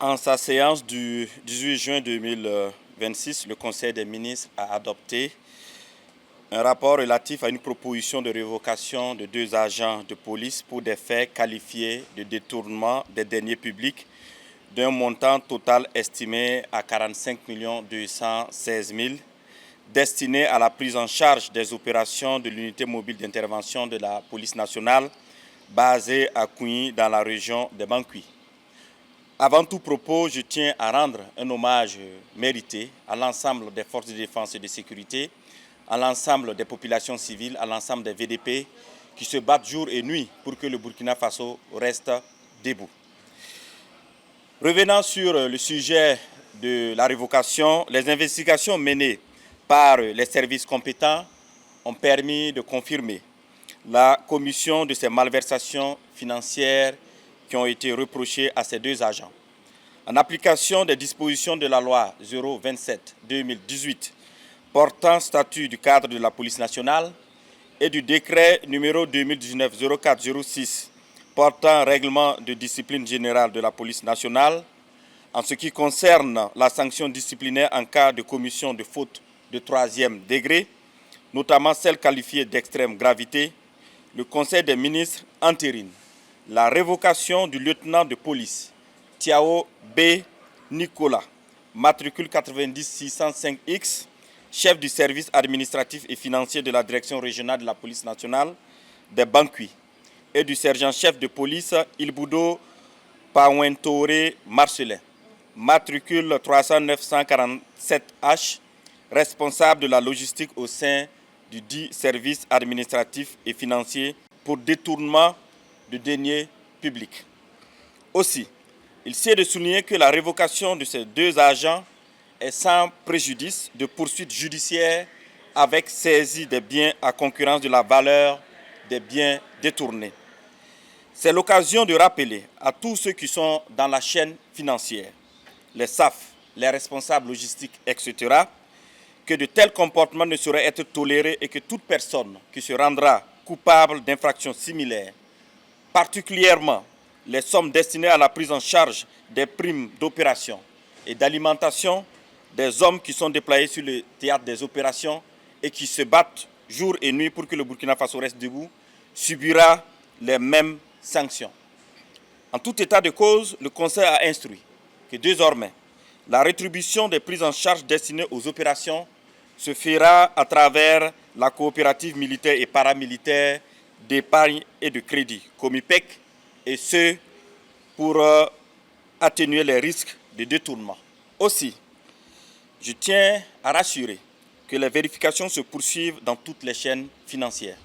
En sa séance du 18 juin 2026, le Conseil des ministres a adopté un rapport relatif à une proposition de révocation de 2 agents de police pour des faits qualifiés de détournement des deniers publics d'un montant total estimé à 45 216 000 destiné à la prise en charge des opérations de l'unité mobile d'intervention de la police nationale basée à Kouigny dans la région de Banqui. Avant tout propos, je tiens à rendre un hommage mérité à l'ensemble des forces de défense et de sécurité, à l'ensemble des populations civiles, à l'ensemble des VDP qui se battent jour et nuit pour que le Burkina Faso reste debout. Revenant sur le sujet de la révocation, les investigations menées par les services compétents ont permis de confirmer la commission de ces malversations financières qui ont été reprochées à ces 2 agents. En application des dispositions de la loi 027-2018 portant statut du cadre de la police nationale et du décret numéro 2019-04-06 portant règlement de discipline générale de la police nationale, en ce qui concerne la sanction disciplinaire en cas de commission de faute de 3e degré, notamment celle qualifiée d'extrême gravité, le Conseil des ministres entérine la révocation du lieutenant de police Tiao B. Nicolas, matricule 90-605X, chef du service administratif et financier de la direction régionale de la police nationale de Banqui, et du sergent-chef de police Ilboudo Pawentore Marcelin, matricule 309-147H, responsable de la logistique au sein du dit service administratif et financier pour détournement de deniers publics. Aussi, il sied de souligner que la révocation de ces 2 agents est sans préjudice de poursuites judiciaires avec saisie des biens à concurrence de la valeur des biens détournés. C'est l'occasion de rappeler à tous ceux qui sont dans la chaîne financière, les SAF, les responsables logistiques, etc., que de tels comportements ne sauraient être tolérés et que toute personne qui se rendra coupable d'infractions similaires, particulièrement les sommes destinées à la prise en charge des primes d'opération et d'alimentation des hommes qui sont déployés sur le théâtre des opérations et qui se battent jour et nuit pour que le Burkina Faso reste debout, subira les mêmes sanctions. En tout état de cause, le Conseil a instruit que désormais, la rétribution des prises en charge destinées aux opérations se fera à travers la coopérative militaire et paramilitaire d'épargne et de crédit, Comipec, et ce pour atténuer les risques de détournement. Aussi, je tiens à rassurer que les vérifications se poursuivent dans toutes les chaînes financières.